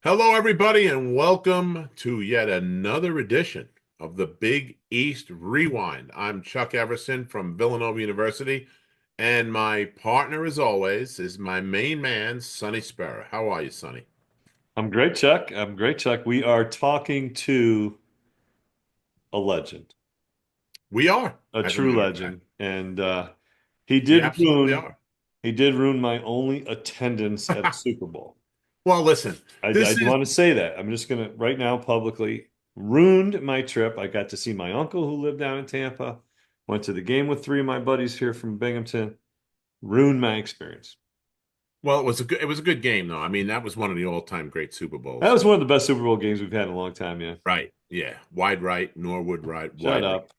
Hello, everybody, and welcome to yet another edition of the Big East Rewind. I'm Chuck Everson from Villanova University, and my partner, as always, is my main man, Sonny Sparrow. How are you, Sonny? I'm great, Chuck. I'm great, Chuck. We are talking to a legend, We are, a as a true matter of fact. legend, and he We did absolutely ruin are. he did ruin my only attendance at a Super Bowl. Well, listen, I this is, want to say that. I'm just gonna right now publicly ruined my trip. I got to see my uncle who lived down in Tampa. Went to the game with three of my buddies here from Binghamton. Ruined my experience. well, it was a good game, though. I mean, that was one of the all-time great Super That Bowls. was one of the best Super Bowl games we've had in a long time, yeah. Right. Yeah. Wide right, Norwood right, Shut wide right. up.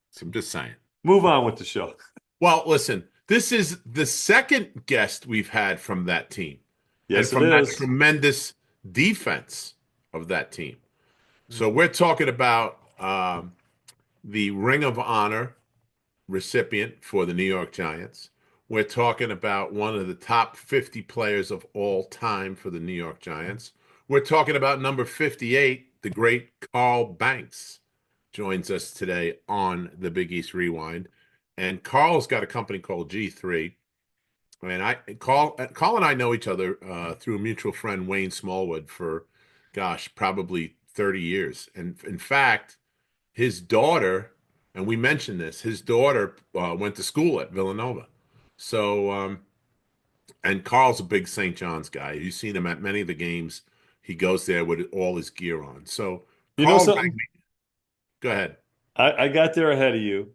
So I'm just saying. Move on with the show. Well, listen, this is the second guest we've had from that team and Yes, it from that is. tremendous defense of that team. So we're talking about the Ring of Honor recipient for the New York Giants. We're talking about one of the top 50 players of all time for the New York Giants. We're talking about number 58, the great Carl Banks joins us today on the Big East Rewind. And Carl's got a company called G3. And Carl and I know each other through a mutual friend, Wayne Smallwood, for gosh, probably 30 years. And in fact, his daughter, and we mentioned this, his daughter went to school at Villanova. So, and Carl's a big St. John's guy. You've seen him at many of the games. He goes there with all his gear on. So, You know Carl, something? go ahead. I got there ahead of you,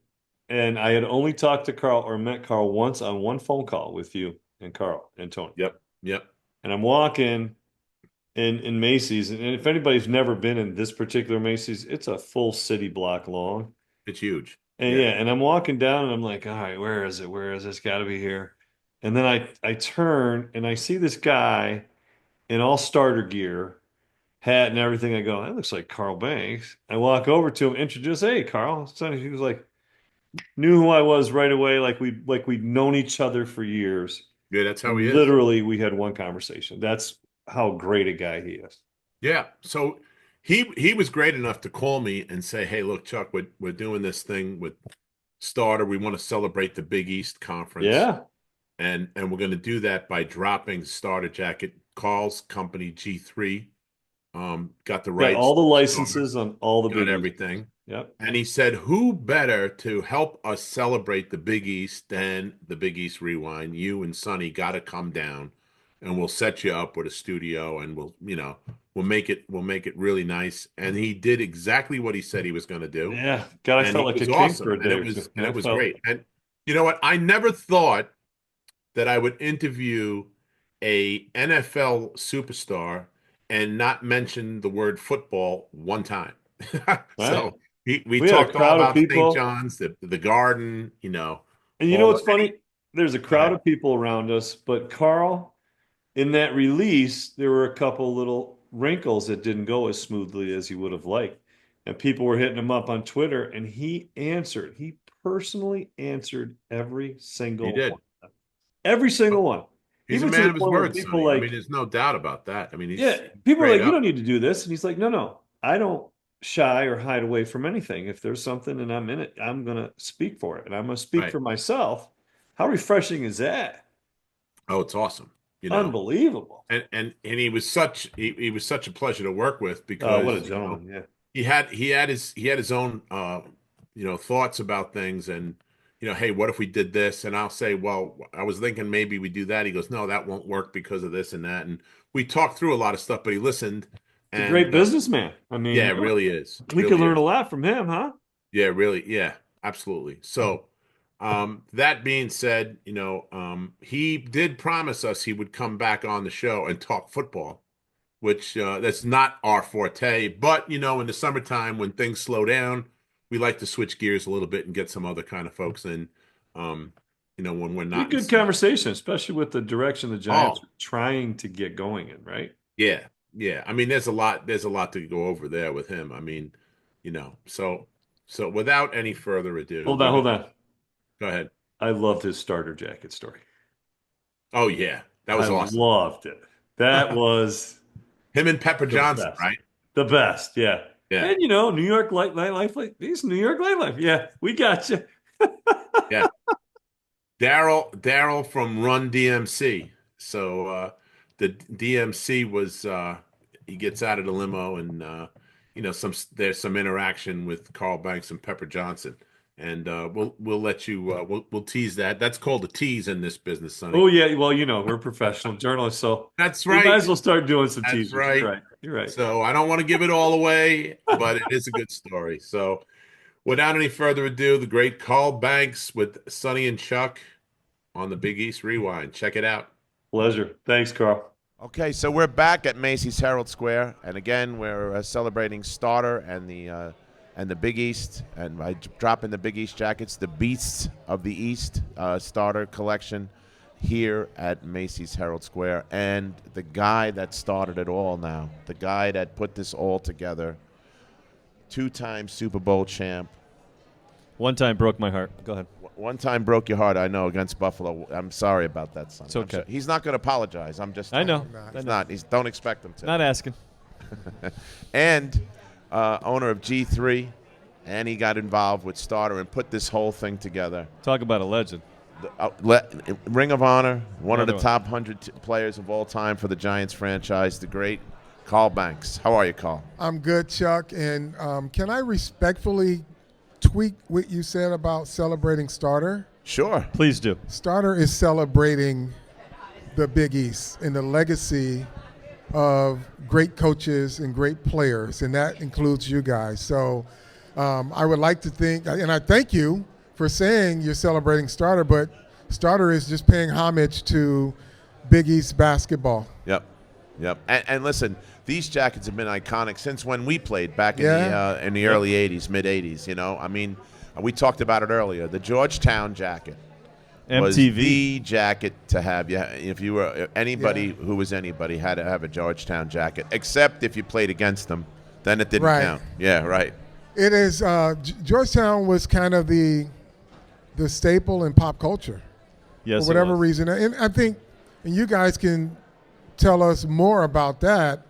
and I had only talked to Carl or met Carl once on one phone call with you and Carl and Tony. Yep, yep. And I'm walking in Macy's, and if anybody's never been in this particular Macy's, it's a full city block long. It's huge. And Yeah. yeah, and I'm walking down, and I'm like, all right, where is it? Where is it? It's got to be here. And then I turn and I see this guy in all starter gear, hat and everything. I go, that looks like Carl Banks. I walk over to him, introduce, hey, Carl. So he was like, knew who I was right away, like we'd known each other for years. Yeah, that's how he And is. literally we had one conversation. That's how great a guy he is. Yeah. So he was great enough to call me and say, "Hey, look, Chuck, we're doing this thing with Starter. We want to celebrate the Big East Conference, Yeah. and we're going to do that by dropping Starter jacket. Carl's company G3 got the Got rights all to the Starter, licenses on all the got Big East players. everything." Yep. And he said, "Who better to help us celebrate the Big East than the Big East Rewind? You and Sonny got to come down, and we'll set you up with a studio, and we'll make it really nice." And he did exactly what he said he was going to do, Yeah. God, I and felt he like a was king for awesome, a and day it or two. was and it I was felt great. And you know what? I never thought that I would interview a NFL superstar and not mention the word football one time. right. So we We had a talked all crowd of about St. people. John's, the Garden, And you know all what's the. funny? There's a Go crowd ahead. of people around us, but Carl, in that release, there were a couple little wrinkles that didn't go as smoothly as he would have liked. And people were hitting him up on Twitter, and he answered. He personally answered every He single one. did. Every single one. He's a Even to man the of his point where word, people Sonny. I mean, like, there's no doubt about that. I mean, yeah, he's people are straight like, you up. don't need to do this. And he's like, no, no, I don't shy or hide away from anything. If there's something and I'm in it, I'm going to speak for it. And I'm going to speak Right. for myself. How refreshing is that? Oh, it's awesome. You know. Unbelievable. And he was such a pleasure to work with What a because gentleman. Yeah. he had his own thoughts about things, and hey, what if we did this? And I'll say, well, I was thinking maybe we do that. He goes, no, that won't work because of this and that. And we talked through a lot of stuff, but he listened, He's a great and businessman. I yeah, mean, it really is, we could really learn a is. lot from him, huh? Yeah, really. Yeah, absolutely. So, that being said, he did promise us he would come back on the show and talk football, which that's not our forte. But, in the summertime when things slow down, we like to switch gears a little bit and get some other kind of folks in, um, when we're Be a not in good season. conversation, especially with the direction the Giants Oh, are trying to get going in, right? yeah, yeah. I mean, there's a lot to go over there with him. I mean, so without any further ado, Hold on, hold on. go ahead. I loved his starter jacket story. Oh yeah, that I was awesome. loved it. That was. Him and Pepper The Johnson, best. right? The best, yeah. Yeah, And New York nightlife, like these New York nightlife. Yeah, we got you. yeah. Daryl from Run DMC. So the DMC was he gets out of the limo and there's some interaction with Carl Banks and Pepper Johnson. And we'll let you we'll tease that. That's called a tease in this business, Sonny. Oh yeah, well, we're professional journalists, so That's we right. might as well start doing some That's teasers. right. You're right. You're right. So I don't want to give it all away, but it is a good story. So without any further ado, the great Carl Banks with Sonny and Chuck on the Big East Rewind. Check it out. Pleasure. Thanks, Carl. Okay, so we're back at Macy's Herald Square, and again we're celebrating Starter and the Big East, and I drop in the Big East jackets, the Beasts of the East Starter collection here at Macy's Herald Square, and the guy that started it all now, the guy that put this all together, two-time Super Bowl champ. One time broke my heart. Go ahead. One time broke your heart, I know, against Buffalo. I'm sorry about that, son. It's okay. He's not going to apologize. I'm just. I know. He's not. Don't expect him to. Not asking. And owner of G3, and he got involved with Starter and put this whole thing together. Talk about a legend. Ring of Honor, one of the Another one. top 100 players of all time for the Giants franchise, the great Carl Banks. How are you, Carl? I'm good, Chuck. And can I respectfully tweak what you said about celebrating Starter? Sure. Please do. Starter is celebrating the Big East and the legacy of great coaches and great players, and that includes you guys. So I would like to think, and I thank you for saying you're celebrating Starter, but Starter is just paying homage to Big East basketball. Yep. And listen, these jackets have been iconic since when we played back in the early 80s, mid 80s, I mean, we talked about it earlier. The Georgetown jacket was MTV. the jacket to have. If you were anybody who was anybody had to have a Georgetown jacket, except if you played against them, then it didn't Right. count. Yeah, right. It is Georgetown was kind of the staple in pop culture. Yes. For whatever it was. reason. And I think, and you guys can tell us more about that.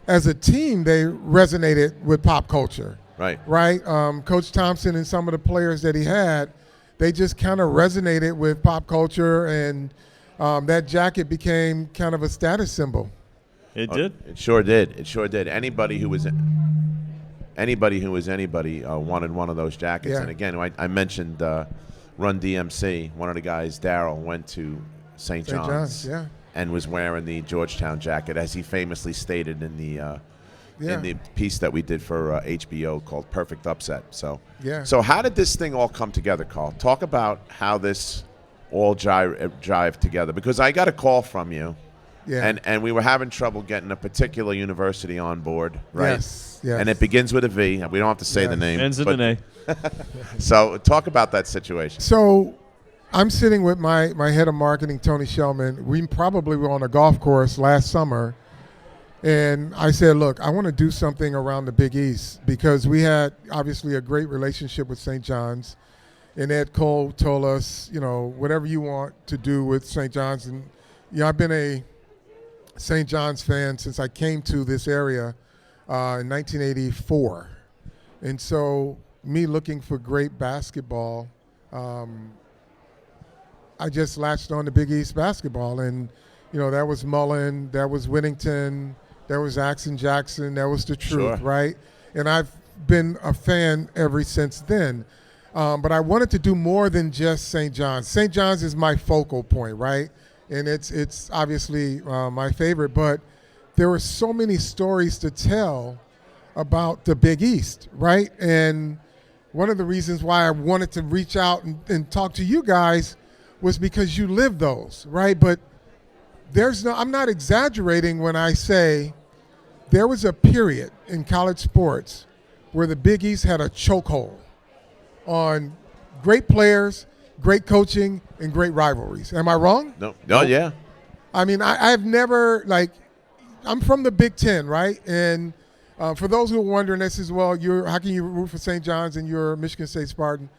As a team, they resonated with pop culture, Right. right? Coach Thompson and some of the players that he had, they just kind of resonated with pop culture, and that jacket became kind of a status symbol. It did. It sure did. It sure did. Anybody who was anybody wanted one of those jackets. Yeah. And again, I mentioned Run DMC. One of the guys, Daryl, went to St. St. John's, John's, yeah. and was wearing the Georgetown jacket, as he famously stated in the piece that we did for HBO called "Perfect Upset." So, Yeah. So how did this thing all come together, Carl? Talk about how this all jive together. Because I got a call from you. Yeah. And we were having trouble getting a particular university on board, right? Yes. And it begins with a V. We don't have to say the Yes. name. Ends in but- an A. So talk about that situation. So I'm sitting with my head of marketing, Tony Shellman. We probably were on a golf course last summer. And I said, look, I want to do something around the Big East because we had obviously a great relationship with St. John's. And Ed Cole told us, whatever you want to do with St. John's. And, I've been a St. John's fan since I came to this area in 1984. And so me looking for great basketball, I just latched on to Big East basketball. And, that was Mullen, that was Whittington, that was Axon Jackson, that was the truth, Sure. right? And I've been a fan ever since then. But I wanted to do more than just St. John's. St. John's is my focal point, right? And it's obviously my favorite, but there were so many stories to tell about the Big East, right? And one of the reasons why I wanted to reach out and talk to you guys was because you live those, right? But I'm not exaggerating when I say there was a period in college sports where the Big East had a chokehold on great players, great coaching, and great rivalries. Am I wrong? No, yeah. I mean, I've never, I'm from the Big Ten, right? And for those who are wondering, this is, how can you root for St. John's and you're a Michigan State Spartan?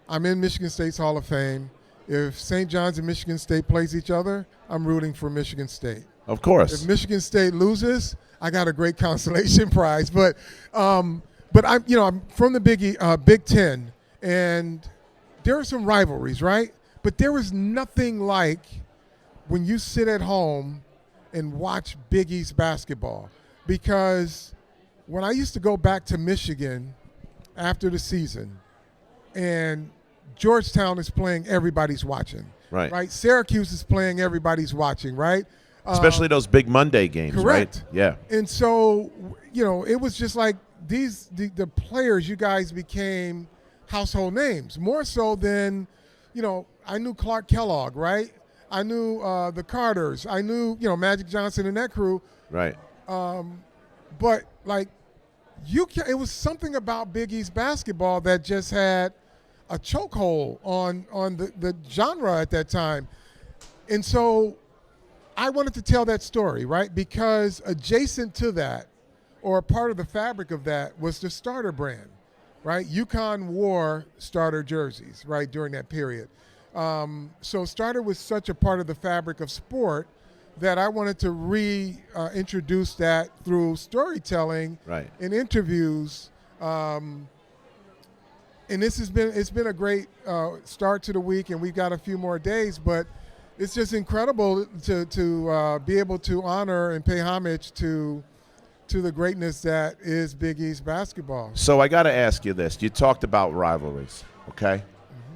I'm in Michigan State's Hall of Fame. If St. John's and Michigan State plays each other, I'm rooting for Michigan State. Of course. If Michigan State loses, I got a great consolation prize. But I'm from the Big Ten, and there are some rivalries, right? But there was nothing like when you sit at home and watch Big East basketball, because when I used to go back to Michigan after the season, and Georgetown is playing, everybody's watching. Right. Syracuse is playing, everybody's watching, right? Especially those big Monday games, correct. right? Yeah. And so, it was just like the players, you guys became household names, more so than, I knew Clark Kellogg, right? I knew the Carters. I knew, Magic Johnson and that crew. Right. But, it was something about Big East basketball that just had a chokehold on the genre at that time. And so I wanted to tell that story, right? Because adjacent to that, or a part of the fabric of that, was the starter brand, right? UConn wore starter jerseys, right, during that period. So starter was such a part of the fabric of sport that I wanted to reintroduce that through storytelling and interviews. And it's been a great start to the week, and we've got a few more days, but it's just incredible to be able to honor and pay homage to the greatness that is Big East basketball. So I got to ask you this. You talked about rivalries, okay?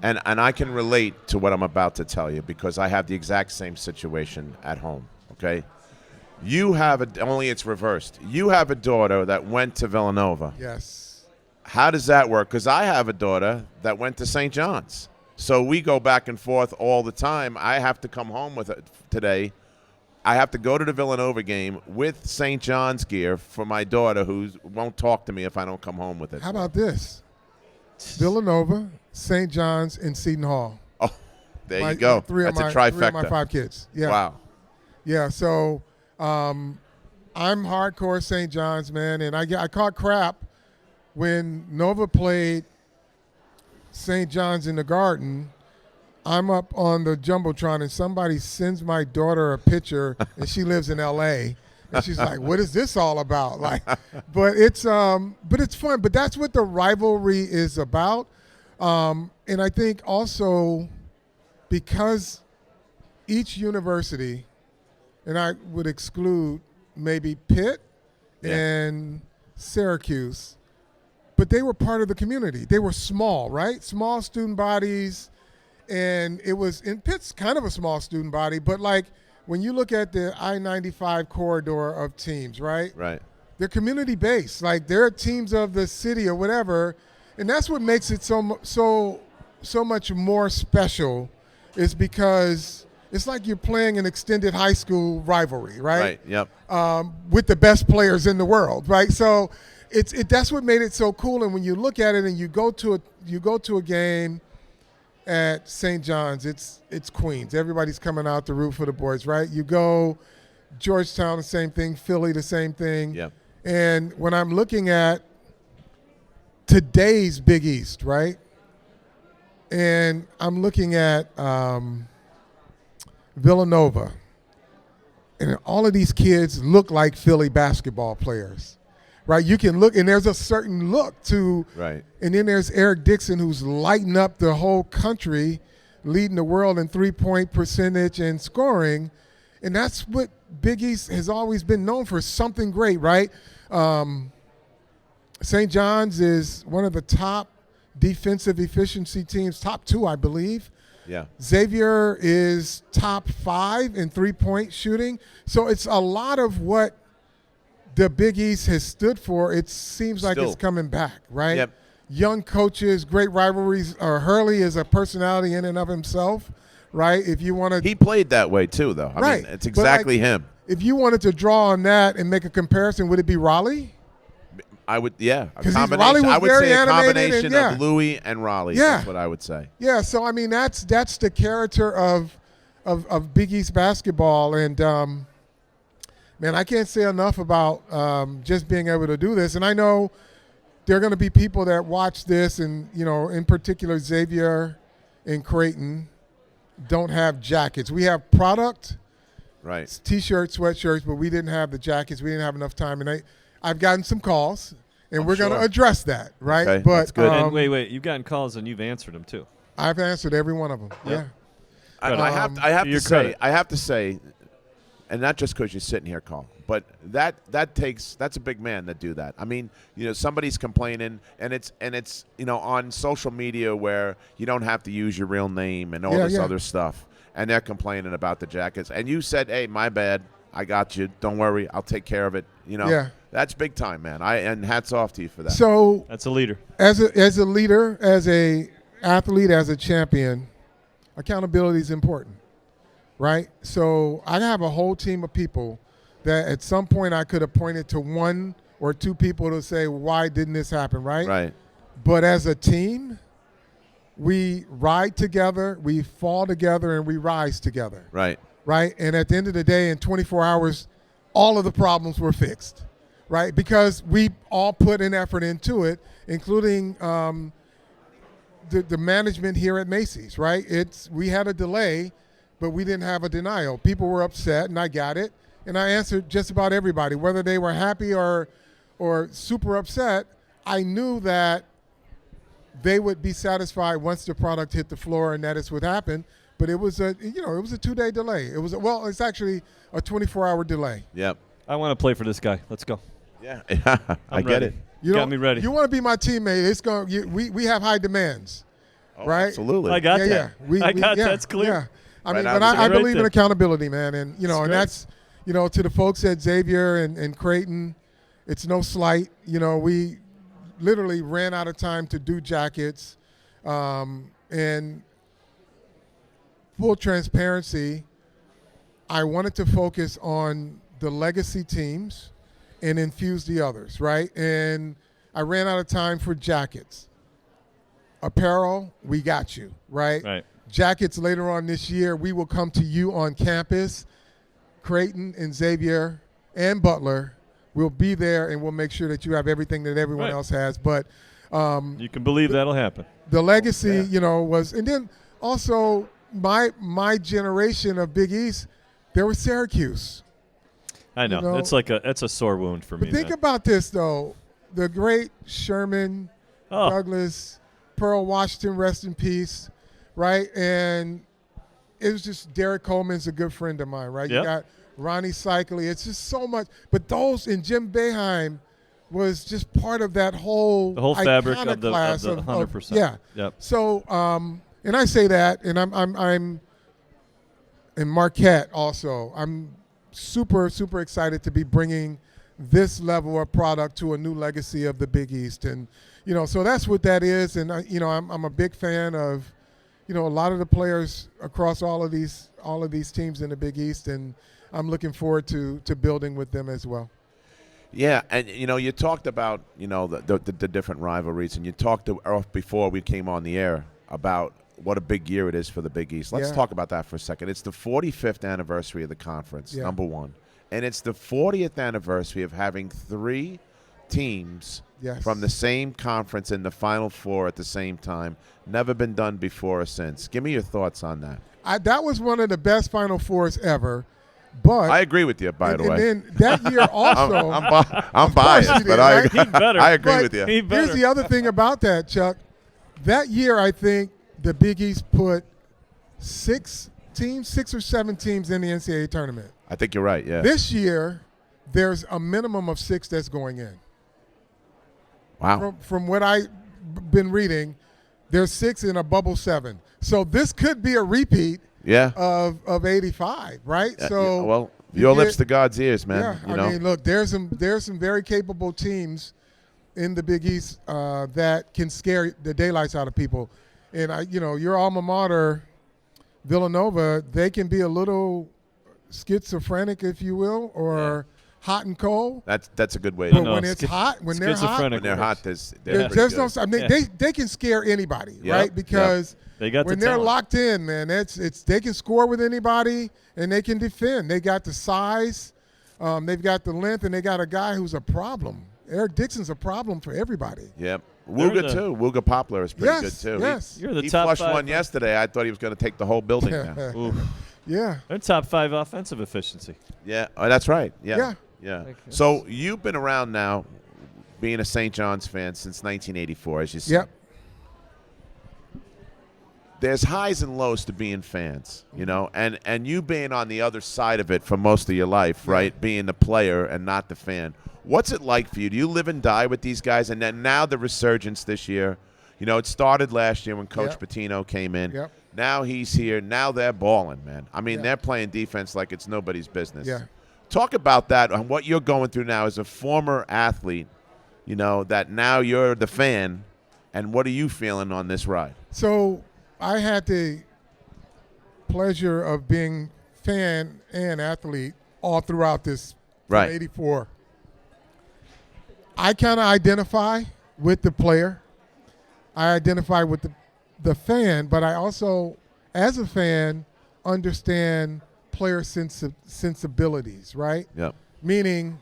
And I can relate to what I'm about to tell you because I have the exact same situation at home, okay? You have only it's reversed. You have a daughter that went to Villanova. Yes. How does that work? Because I have a daughter that went to St. John's. So we go back and forth all the time. I have to come home with it today. I have to go to the Villanova game with St. John's gear for my daughter who won't talk to me if I don't come home with it. How about this? Villanova, St. John's, and Seton Hall. Oh, there you go. That's a trifecta. 3 of my 5 kids. Yeah. Wow. Yeah, so I'm hardcore St. John's, man, and I caught crap when Nova played St. John's in the Garden. I'm up on the Jumbotron, and somebody sends my daughter a picture, and she lives in L.A., and she's like, "What is this all about?" But it's fun. But that's what the rivalry is about, and I think also because each university, and I would exclude maybe Pitt and Syracuse, but they were part of the community. They were small, right? Small student bodies, and Pitt's kind of a small student body, but when you look at the I-95 corridor of teams, right? Right. They're community-based. They're teams of the city or whatever, and that's what makes it so much more special, is because it's like you're playing an extended high school rivalry, right? Right, yep. With the best players in the world, right? So that's what made it so cool. And when you look at it and you go to a game at St. John's, it's Queens. Everybody's coming out to root for the boys, right? You go Georgetown, the same thing. Philly, the same thing. Yeah. And when I'm looking at today's Big East, right? And I'm looking at Villanova, and all of these kids look like Philly basketball players, right? You can look, and there's a certain look to, right. And then there's Eric Dixon, who's lighting up the whole country, leading the world in three-point percentage and scoring, and that's what Big East has always been known for, something great, right? St. John's is one of the top defensive efficiency teams, top 2, I believe. Yeah. Xavier is top 5 in three-point shooting. So it's a lot of what the Big East has stood for. It seems like it's coming back, right? Yep. Young coaches, great rivalries. Hurley is a personality in and of himself, right? If you want to, he played that way too, though. I mean, it's exactly him. If you wanted to draw on that and make a comparison, would it be Raleigh? I would, a combination. I would say a combination of Louis and Raleigh. Yeah. That's what I would say. Yeah, so I mean that's the character of Big East basketball, and man, I can't say enough about just being able to do this. And I know there are going to be people that watch this, and in particular Xavier and Creighton don't have jackets. We have product, Right. T-shirts, sweatshirts, but we didn't have the jackets. We didn't have enough time, and I've gotten some calls, and we're going to sure. address that, right? Okay, but that's good. And wait, you've gotten calls and you've answered them too. I've answered every one of them. Yep. Yeah. I have to your to say, credit. I have to say, and not just because you're sitting here, Carl, but that's a big man that do that. I mean, somebody's complaining, and it's on social media where you don't have to use your real name and all this other stuff, and they're complaining about the jackets, and you said, "Hey, my bad, I got you. Don't worry, I'll take care of it." Yeah. That's big time, man. And hats off to you for that. So That's a leader. as a leader, as a athlete, as a champion, accountability is important, right? So I have a whole team of people that at some point I could have pointed to one or two people to say, why didn't this happen, right? Right. But as a team, we ride together, we fall together, and we rise together, Right. right? And at the end of the day, in 24 hours, all of the problems were fixed, right? Because we all put an effort into it, including the management here at Macy's, right? We had a delay, but we didn't have a denial. People were upset, and I got it. And I answered just about everybody, whether they were happy or super upset. I knew that they would be satisfied once the product hit the floor, and that is what happened. But it was a 2-day delay. It's actually a 24-hour delay. Yep. I want to play for this guy. Let's go. Yeah. I I'm get ready. it. Got me ready. You want to be my teammate? We have high demands, Oh, right? Absolutely. I got Yeah, that. yeah. I got that's clear. Yeah. I Right mean, out but of the I gate. believe Right in there. accountability, man, and It's and great. that's to the folks at Xavier and Creighton, it's no slight. We literally ran out of time to do jackets, and full transparency, I wanted to focus on the legacy teams and infuse the others, right? And I ran out of time for jackets. Apparel, we got you, right? Right. Jackets later on this year, we will come to you on campus. Creighton and Xavier and Butler will be there, and we'll make sure that you have everything that everyone Right. else has. But You can believe that'll happen. the legacy, was, and then also my generation of Big East, there was Syracuse. I know. know, It's a sore wound for me. But think man. about this, though. The great Sherman, Oh. Douglas, Pearl Washington, rest in peace, right? And it was just Derek Coleman's a good friend of mine, right? Yep. You got Ronnie Cycli. It's just so much. But those and Jim Boeheim was just part of that whole The whole fabric of the iconoclast 100%. yeah. Yep. So, and I say that, and I'm and Marquette also. I'm super excited to be bringing this level of product to a new legacy of the Big East, and so that's what that is. And I'm a big fan of a lot of the players across all of these teams in the Big East, and I'm looking forward to building with them as well. Yeah, and you talked about the different rivalries, and you talked before we came on the air about what a big year it is for the Big East. Let's Yeah. talk about that for a second. It's the 45th anniversary of the conference, Yeah. number one, and it's the 40th anniversary of having 3 teams Yes. from the same conference in the Final Four at the same time. Never been done before or since. Give me your thoughts on that. That was one of the best Final Fours ever, but I agree with you, by the and way. then that year also. I'm biased, you but did, I, right? He better. I agree But with you. He Here's better. the other thing about that, Chuck. That year, I think the Big East put 6 or 7 teams in the NCAA tournament. I think you're right, yeah. This year, there's a minimum of 6 that's going in. Wow. From what I've been reading, there's 6 in a bubble 7. So this could be a repeat Yeah. of 85, right? So yeah, well, you your get- lips to God's ears, man. Yeah, I mean, look, there's some very capable teams in the Big East that can scare the daylights out of people, and your alma mater, Villanova, they can be a little schizophrenic, if you will, or hot and cold. That's a good way to But know. when it's hot, when they're hot, schizophrenic. When they're hot, there's pretty no. good. I mean, Yeah. they can scare anybody, Yep, right? Because They got when the they're talent. locked in, man, it's they can score with anybody and they can defend. They got the size, they've got the length, and they got a guy who's a problem. Eric Dixon's a problem for everybody. Yep. They're Wooga, the- too. Wooga Poplar is pretty Yes, good, too. yes. You're the He top flushed 5. one yesterday. I thought he was going to take the whole building down. Oof. Yeah. They're top 5 offensive efficiency. Yeah, oh, that's right. Yeah. Yeah. Yeah. Okay. So you've been around now being a St. John's fan since 1984, as you said. Yep. There's highs and lows to being fans, you know, and you being on the other side of it for most of your life, right? Being the player and not the fan. What's it like for you? Do you live and die with these guys? And then now the resurgence this year, you know, it started last year when Coach Yep. Pitino came in. Yep. Now he's here. Now they're balling, man. I mean, Yeah. they're playing defense like it's nobody's business. Yeah. Talk about that and what you're going through now as a former athlete, you know, that now you're the fan, and what are you feeling on this ride? So I had the pleasure of being fan and athlete all throughout this from Right. 84. I kind of identify with the player. I identify with the fan, but I also, as a fan, understand player sensibilities, right? Yep. Meaning,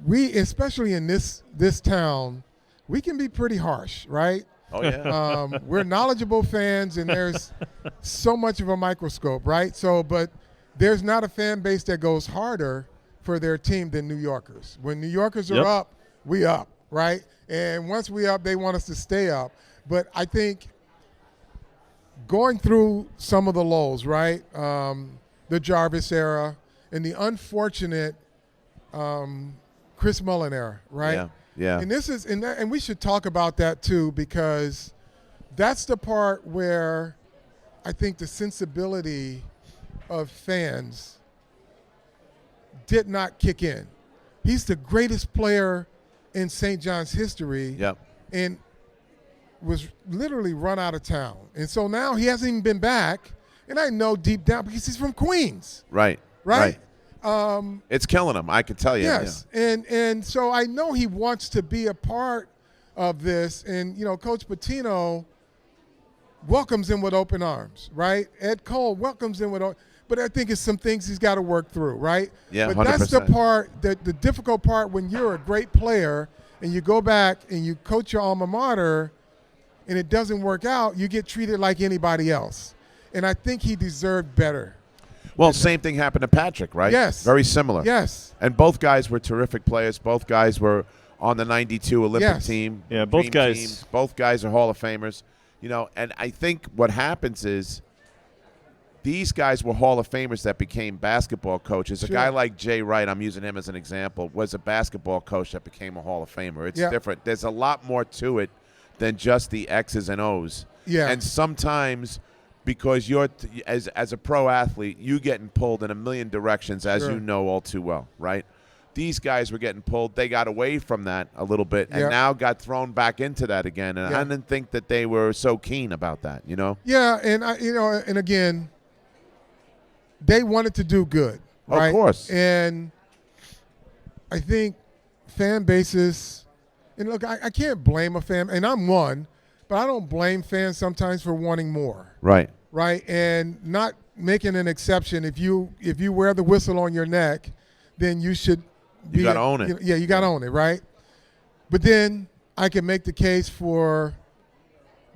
we, especially in this town, we can be pretty harsh, right? Oh, yeah. We're knowledgeable fans, and there's so much of a microscope, right? So, but there's not a fan base that goes harder for their team than New Yorkers. When New Yorkers are Yep. up, we up, right? And once we up, they want us to stay up. But I think going through some of the lows, right? The Jarvis era and the unfortunate Chris Mullin era, right? Yeah. Yeah. And this is and we should talk about that too, because that's the part where I think the sensibility of fans did not kick in. He's the greatest player in St. John's history, Yep. and was literally run out of town. And so now he hasn't even been back. And I know deep down because he's from Queens, Right. right? It's killing him. I can tell you. Yes, and so I know he wants to be a part of this, and you know, Coach Pitino welcomes him with open arms, right? Ed Cole welcomes him with, but I think it's some things he's got to work through, right? Yeah, but that's the 100%. part, the difficult part when you're a great player and you go back and you coach your alma mater, and it doesn't work out, you get treated like anybody else, and I think he deserved better. Well, same thing happened to Patrick, right? Yes. Very similar. Yes. And both guys were terrific players. Both guys were on the 92 Olympic Yes. team. Yeah, both Dream guys- team. Both guys are Hall of Famers. You know, and I think what happens is these guys were Hall of Famers that became basketball coaches. A Sure. guy like Jay Wright, I'm using him as an example, was a basketball coach that became a Hall of Famer. It's Yeah. different. There's a lot more to it than just the X's and O's. Yeah. And sometimes because you're as a pro athlete, you getting pulled in a million directions, as Sure. you know all too well, right? These guys were getting pulled. They got away from that a little bit and Yeah. now got thrown back into that again. And Yeah. I didn't think that they were so keen about that, you know? Yeah, and and again, they wanted to do good, Of right? course. And I think fan bases, and look, I can't blame a fan, and I'm one, but I don't blame fans sometimes for wanting more, Right. right? And not making an exception. If you wear the whistle on your neck, then you should. You gotta own it. Yeah, you got to own it, right? But then I can make the case for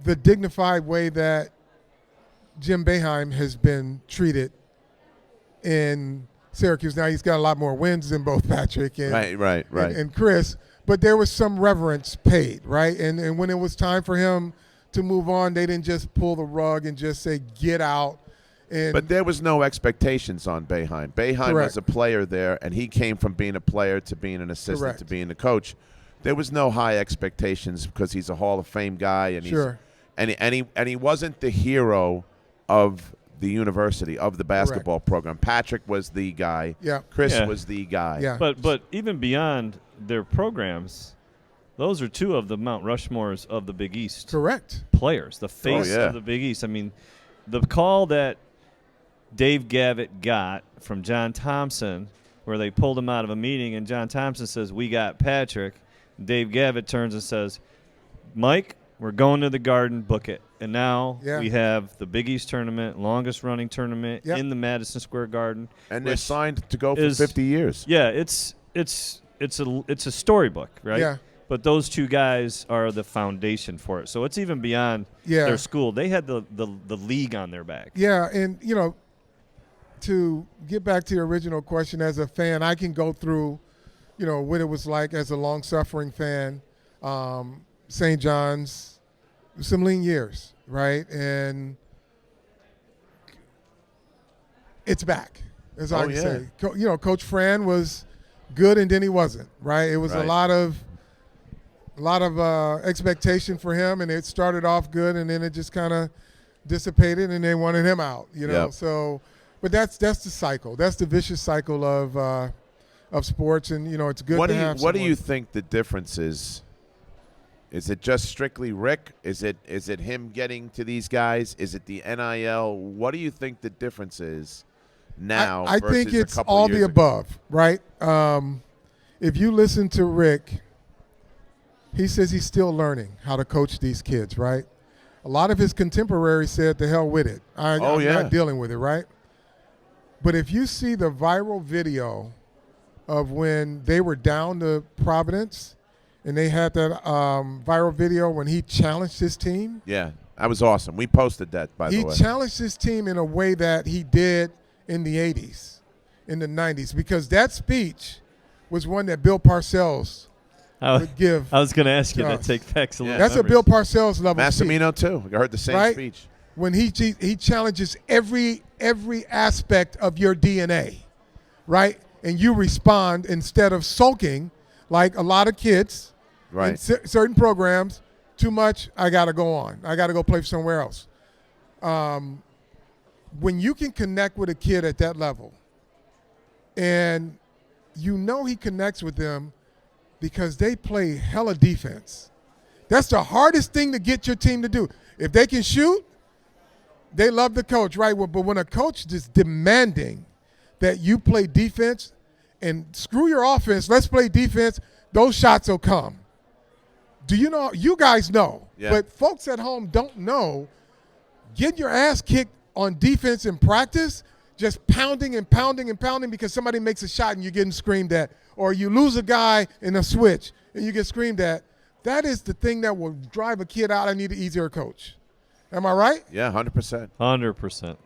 the dignified way that Jim Boeheim has been treated in Syracuse. Now he's got a lot more wins than both Patrick and Right. and Chris, but there was some reverence paid, right? And when it was time for him to move on, they didn't just pull the rug and just say get out. And But there was no expectations on Boeheim. Boeheim Correct. was a player there, and he came from being a player to being an assistant Correct. to being the coach. There was no high expectations because he's a Hall of Fame guy, and Sure. he wasn't the hero of the university, of the basketball program. Patrick was the guy. Yeah. Chris Yeah. was the guy. Yeah. But even beyond their programs, those are two of the Mount Rushmores of the Big East correct. players, the face yeah. of the Big East. I mean, the call that Dave Gavitt got from John Thompson, where they pulled him out of a meeting, and John Thompson says, "We got Patrick." Dave Gavitt turns and says, "Mike, we're going to the Garden, book it." And now Yeah. we have the Big East tournament, longest running tournament Yep. in the Madison Square Garden. And they're which signed to go for is- 50 years. Yeah, it's a storybook, right? Yeah. but those two guys are the foundation for it. So it's even beyond Yeah. their school. They had the league on their back. Yeah, and to get back to your original question, as a fan, I can go through, what it was like as a long-suffering fan. St. John's, some lean years, right? And it's back, as I can yeah. say. Coach Fran was good, and then he wasn't, right? It was Right. a lot of expectation for him, and it started off good, and then it just kind of dissipated, and they wanted him out, Yep. So, but that's the cycle. That's the vicious cycle of sports, and it's good What to do you have. What do you someone- think the difference is? Is it just strictly Rick? Is it him getting to these guys? Is it the NIL? What do you think the difference is now? I versus think a it's couple all years the ago? above, right? If you listen to Rick, he says he's still learning how to coach these kids, right? A lot of his contemporaries said, "The hell with it. I'm not dealing with it," right? But if you see the viral video of when they were down to Providence, and they had that viral video when he challenged his team. Yeah, that was awesome. We posted that, by the He way. challenged his team in a way that he did in the 80s, in the 90s, because that speech was one that Bill Parcells would give. I was going to ask you Yes. that. Take back some. Yeah. That's a Bill Parcells level speech. Massimino too. I heard the same Right? speech. When he challenges every aspect of your DNA, right? And you respond instead of sulking like a lot of kids in Right. certain programs. Too much, I got to go on. I got to go play somewhere else. When you can connect with a kid at that level, and he connects with them because they play hella defense. That's the hardest thing to get your team to do. If they can shoot, they love the coach, right? But when a coach is demanding that you play defense and screw your offense, let's play defense, those shots will come. Do you know? You guys know, Yeah. but folks at home don't know. Get your ass kicked on defense in practice, just pounding and pounding and pounding because somebody makes a shot and you're getting screamed at, or you lose a guy in a switch and you get screamed at. That is the thing that will drive a kid out. I need an easier coach. Am I right? Yeah, 100%. 100%.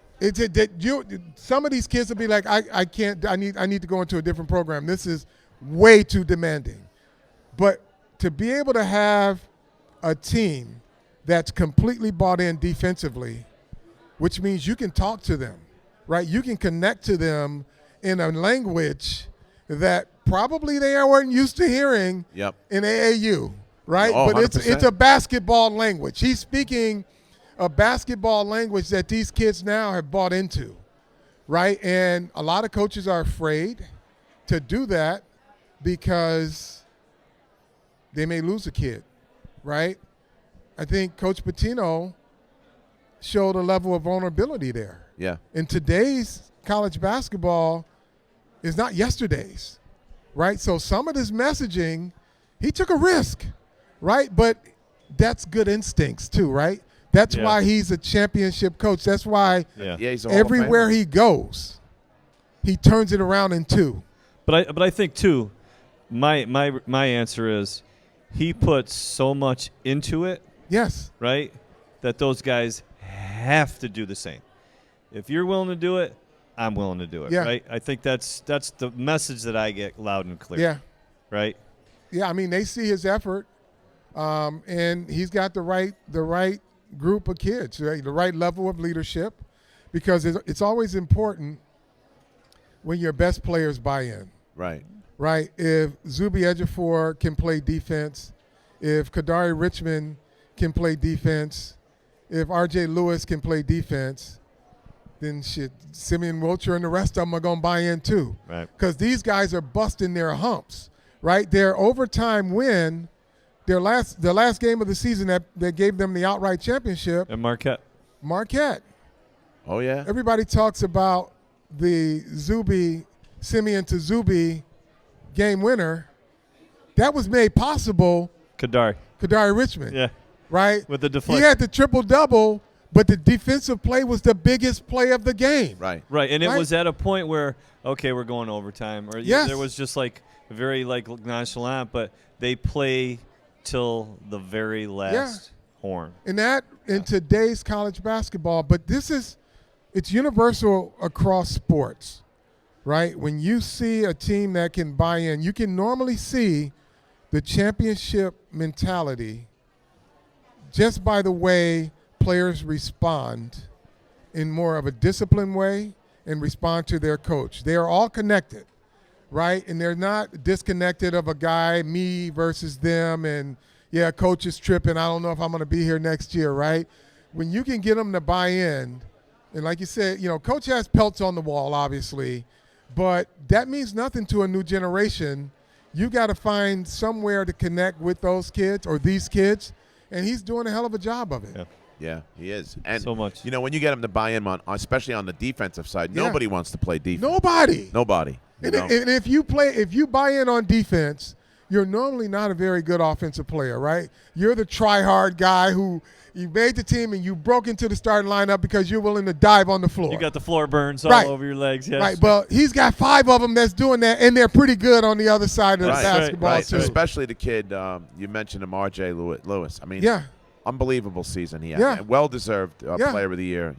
Some of these kids will be like, I can't. I need to go into a different program. This is way too demanding. But to be able to have a team that's completely bought in defensively, which means you can talk to them, right? You can connect to them in a language that probably they weren't used to hearing Yep. in AAU, right? Oh, but 100%. it's a basketball language. He's speaking a basketball language that these kids now have bought into, right? And a lot of coaches are afraid to do that because they may lose a kid, right? I think Coach Pitino showed a level of vulnerability there. Yeah. In today's college basketball is not yesterday's, right? So some of this messaging, he took a risk, right? But that's good instincts too, right? That's Yeah. why he's a championship coach. That's why Yeah. Yeah, he's a Hall of everywhere Famer. he goes, he turns it around in two. But I think too, my answer is he puts so much into it, Yes. right? That those guys have to do the same. If you're willing to do it, I'm willing to do it. Yeah. Right? I think that's the message that I get loud and clear. Yeah. Right? Yeah, I mean, they see his effort, and he's got the right group of kids, right? The right level of leadership, because it's always important when your best players buy in, Right. right? If Zuby Ejiofor can play defense, if Kadari Richmond can play defense, if R.J. Lewis can play defense, then shit, Simeon Wilcher and the rest of them are going to buy in too. Right. Because these guys are busting their humps, right? Their overtime win, the last game of the season that gave them the outright championship, And Marquette. Marquette. Oh, yeah. Everybody talks about the Simeon to Zuby game winner. That was made possible, Kadari. Kadari Richmond, Yeah. right? With the He deflection. had the triple-double, but the defensive play was the biggest play of the game. Right. Right, and it Right. was at a point where, okay, we're going overtime, or Yes. there was just like very like nonchalant, but they play till the very last horn. And that in today's college basketball, but it's universal across sports, right? When you see a team that can buy in, you can normally see the championship mentality just by the way players respond in more of a disciplined way and respond to their coach. They are all connected, right? And they're not disconnected of a guy, me versus them, and yeah, coach is tripping. I don't know if I'm going to be here next year, right? When you can get them to buy in, and like you said, coach has pelts on the wall, obviously, but that means nothing to a new generation. You got to find somewhere to connect with those kids or these kids, and he's doing a hell of a job of it. Yeah. Yeah, he is. And So much. when you get him to buy in on, especially on the defensive side, nobody wants to play defense. Nobody. Nobody. And if you buy in on defense, you're normally not a very good offensive player, right? You're the try-hard guy who you made the team and you broke into the starting lineup because you're willing to dive on the floor. You got the floor burns Right. all over your legs. Yes. Right, but he's got 5 of them that's doing that, and they're pretty good on the other side of the Right. basketball, Right, too. especially the kid, you mentioned him, R.J. Lewis. I mean, Yeah. unbelievable season he had. Yeah. Well-deserved Yeah. Player of the Year,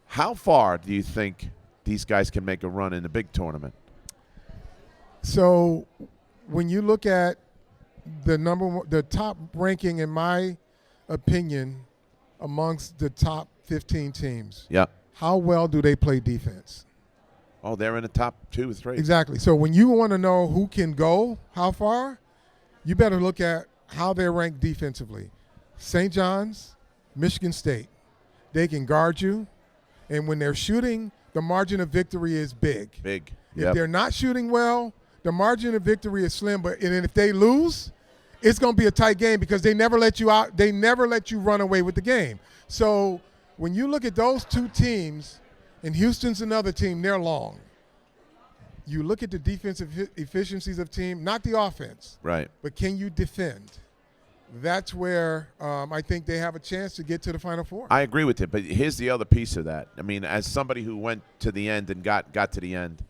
How far do you think these guys can make a run in the big tournament? So when you look at the top ranking, in my opinion, amongst the top 15 teams, Yeah. how well do they play defense? Oh, they're in the top 2 or 3. Exactly. So when you want to know who can go how far, you better look at how they're ranked defensively. St. John's, Michigan State, they can guard you, and when they're shooting, the margin of victory is big. Big. If Yep. they're not shooting well, the margin of victory is slim. But and if they lose, it's going to be a tight game because they never let you out. They never let you run away with the game. So when you look at those two teams, and Houston's another team, they're long. You look at the defensive efficiencies of team, not the offense, Right. but can you defend? That's where I think they have a chance to get to the Final Four. I agree with you, but here's the other piece of that. I mean, as somebody who went to the end and got to the end,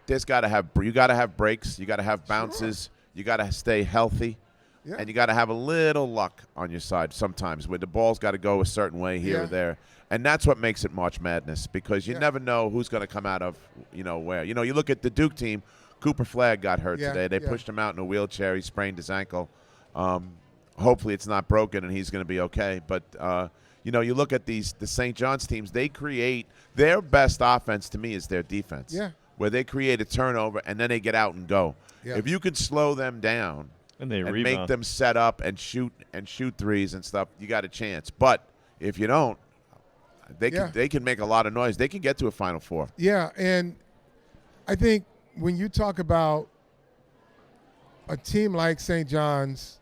there's got to have breaks, you got to have bounces, you got to stay healthy, Yeah. and you got to have a little luck on your side sometimes, where the ball's got to go a certain way here Yeah. or there, and that's what makes it March Madness, because you Yeah. never know who's going to come out of where. You look at the Duke team. Cooper Flagg got hurt Yeah, today. They yeah. pushed him out in a wheelchair. He sprained his ankle. Hopefully it's not broken and he's going to be okay. But, you look at the St. John's teams, they create their best offense to me is their defense. Yeah. Where they create a turnover and then they get out and go. Yeah. If you could slow them down And they and rebound. make them set up and shoot threes and stuff, you got a chance. But if you don't, they can make a lot of noise. They can get to a Final Four. Yeah, and I think when you talk about a team like St. John's,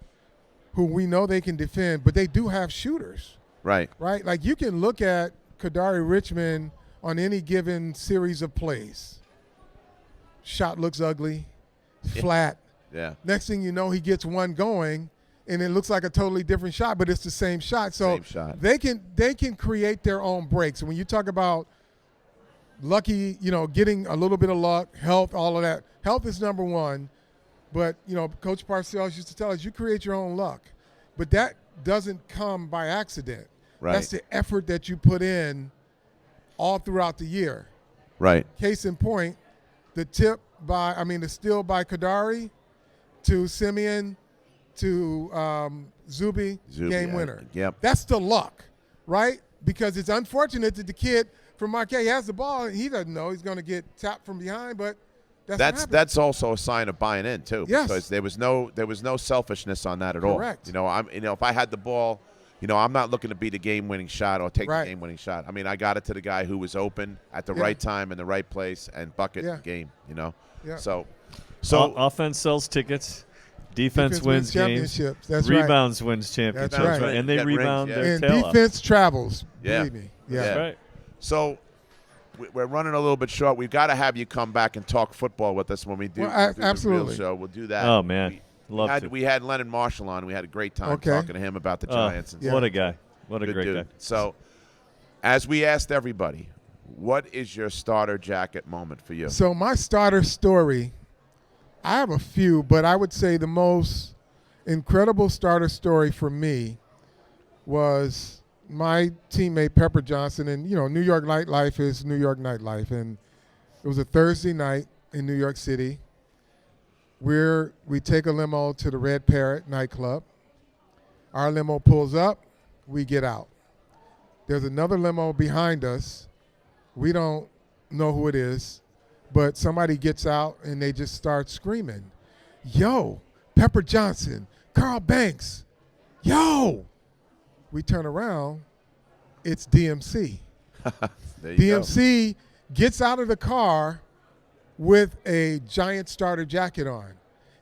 who we know they can defend, but they do have shooters, Right. right? Like you can look at Kadari Richmond on any given series of plays. Shot looks ugly, flat. Yeah. Next thing you know, he gets one going, and it looks like a totally different shot, but it's the same shot. So Same shot. they can create their own breaks. When you talk about lucky, getting a little bit of luck, health, all of that. Health is number one, but Coach Parcells used to tell us you create your own luck, but that doesn't come by accident. Right. That's the effort that you put in all throughout the year. Right. Case in point, the steal by Kadari to Simeon to Zuby, game winner. Yep. That's the luck, right? Because it's unfortunate that the kid from Marquette has the ball and he doesn't know he's going to get tapped from behind, but that's what happens. That's also a sign of buying in too. Yes. Because there was no selfishness on that at Correct. all. If I had the ball, I'm not looking to beat a game-winning shot or take Right. the game-winning shot. I mean, I got it to the guy who was open at the Yeah. right time in the right place and bucket Yeah. the game. Yeah. So Offense sells tickets. Defense wins games. championships. That's right. Rebounds wins championships. That's right. And they Get rings, rebound yeah. their And tail off. defense travels. Yeah. Believe me. Yeah. Yeah. That's right. So we're running a little bit short. We've got to have you come back and talk football with us when we do, Well, do the absolutely. real show. We'll do that. Oh, man. Love to. We had Lennon Marshall on. We had a great time Okay. talking to him about the Giants. And Yeah. What a guy. What a Good great dude. guy. So, as we asked everybody, what is your starter jacket moment for you? So my starter story I have a few, but I would say the most incredible starter story for me was my teammate Pepper Johnson. And, New York nightlife is New York nightlife. And it was a Thursday night in New York City. We take a limo to the Red Parrot nightclub. Our limo pulls up, we get out. There's another limo behind us. We don't know who it is, but somebody gets out and they just start screaming, "Yo, Pepper Johnson, Carl Banks, yo!" We turn around, it's DMC. There you go. DMC gets out of the car with a Giant starter jacket on.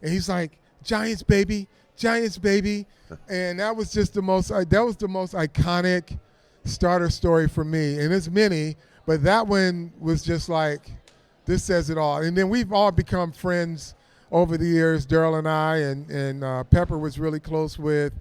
And he's like, "Giants, baby, Giants, baby." And that was just the most iconic starter story for me. And there's many, but that one was just like, this says it all. And then we've all become friends over the years, Daryl and I, and Pepper was really close with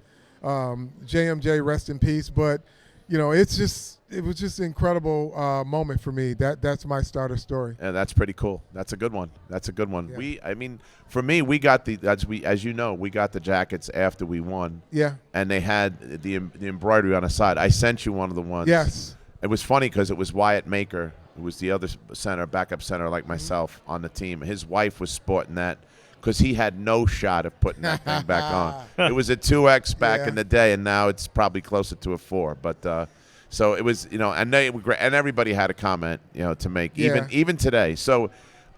JMJ, rest in peace. But, it was just an incredible moment for me. That's my starter story. Yeah, that's pretty cool. That's a good one. That's a good one. Yeah. For me, we got as you know, we got the jackets after we won. Yeah. And they had the embroidery on the side. I sent you one of the ones. Yes. It was funny because it was Wyatt Maker, who was the other backup center like myself on the team. His wife was sporting that because he had no shot of putting that thing back on. It was a 2X back in the day, and now it's probably closer to a 4. But so it was, and they were great, and everybody had a comment, to make, even today. So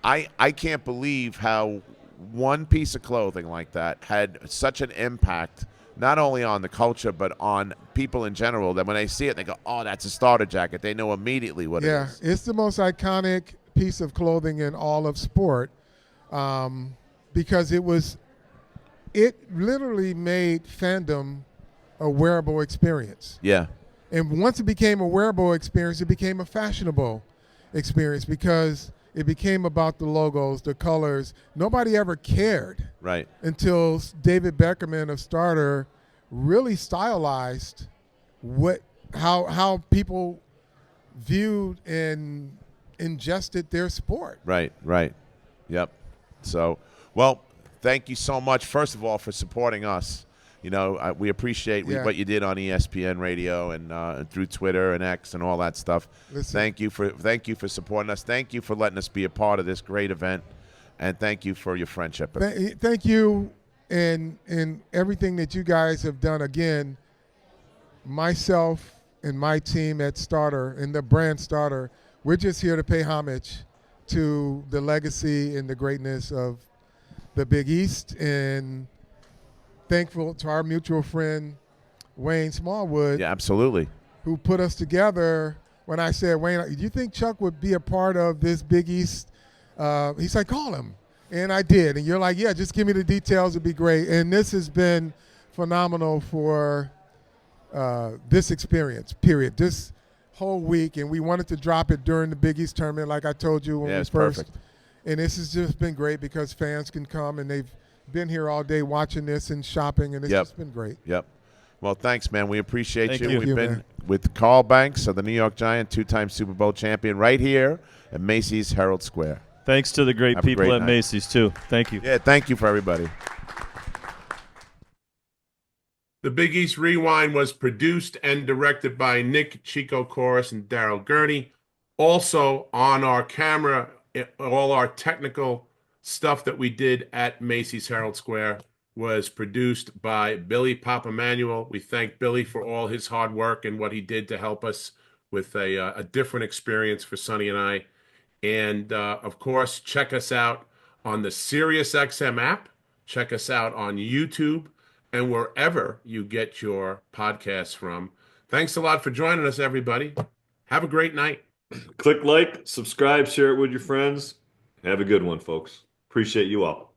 I can't believe how one piece of clothing like that had such an impact, not only on the culture but on people in general, that when they see it, they go, "Oh, that's a starter jacket." They know immediately what it is. Yeah, it's the most iconic piece of clothing in all of sport, because it literally made fandom a wearable experience. Yeah. And once it became a wearable experience, it became a fashionable experience because it became about the logos, the colors. Nobody ever cared Right. until David Beckerman of Starter really stylized how people viewed and ingested their sport. Right. Yep. So, well, thank you so much, first of all, for supporting us. We appreciate what you did on ESPN Radio and through Twitter and X and all that stuff. Listen. Thank you for supporting us. Thank you for letting us be a part of this great event, and thank you for your friendship. Thank you and everything that you guys have done. Again, myself and my team at Starter and the brand Starter, we're just here to pay homage to the legacy and the greatness of the Big East, and thankful to our mutual friend Wayne Smallwood. Yeah, absolutely. Who put us together. When I said, "Wayne, do you think Chuck would be a part of this Big East?" He's like, "Call him." And I did. And you're like, "Yeah, just give me the details. It'd be great." And this has been phenomenal for this experience, period. This whole week. And we wanted to drop it during the Big East tournament, like I told you when we it's first. perfect. And this has just been great because fans can come and they've been here all day watching this and shopping, and it's just been great. Yep. Well, thanks, man. We appreciate Thank you. you. We've Thank you, been man. with Carl Banks of the New York Giants, 2-time Super Bowl champion, right here at Macy's Herald Square. Thanks to the great Have a people great at night. Macy's, too. Thank you. Yeah, thank you for everybody. The Big East Rewind was produced and directed by Nick Chico Chorus and Daryl Gurney. Also on our camera, all our technical stuff that we did at Macy's Herald Square was produced by Billy Papamanuel. We thank Billy for all his hard work and what he did to help us with a different experience for Sonny and I. And of course, check us out on the SiriusXM app. Check us out on YouTube and wherever you get your podcasts from. Thanks a lot for joining us, everybody. Have a great night. Click like, subscribe, share it with your friends. Have a good one, folks. Appreciate you all.